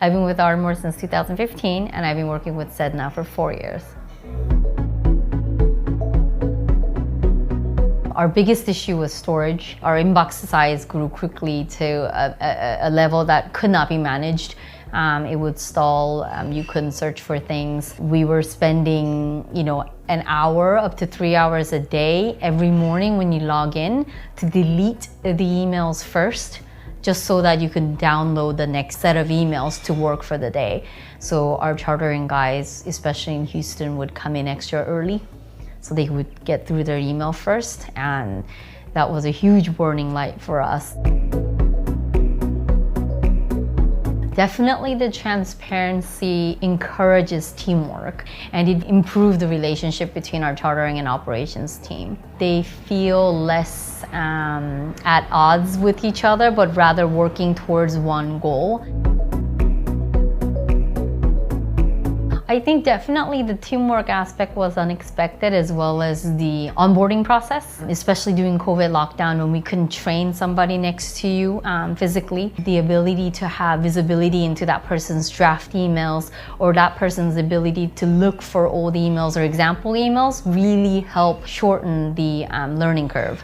I've been with Ardmore since 2015, and I've been working with SED now for 4 years. Our biggest issue was storage. Our inbox size grew quickly to a level that could not be managed. It would stall, you couldn't search for things. We were spending, an hour up to 3 hours a day every morning when you log in to delete the emails first, just so that you can download the next set of emails to work for the day. So our chartering guys, especially in Houston, would come in extra early so they would get through their email first, and that was a huge warning light for us. Definitely the transparency encourages teamwork, and it improved the relationship between our chartering and operations team. They feel less at odds with each other, but rather working towards one goal. I think definitely the teamwork aspect was unexpected, as well as the onboarding process, especially during COVID lockdown when we couldn't train somebody next to you physically. The ability to have visibility into that person's draft emails, or that person's ability to look for old emails or example emails, really helped shorten the learning curve.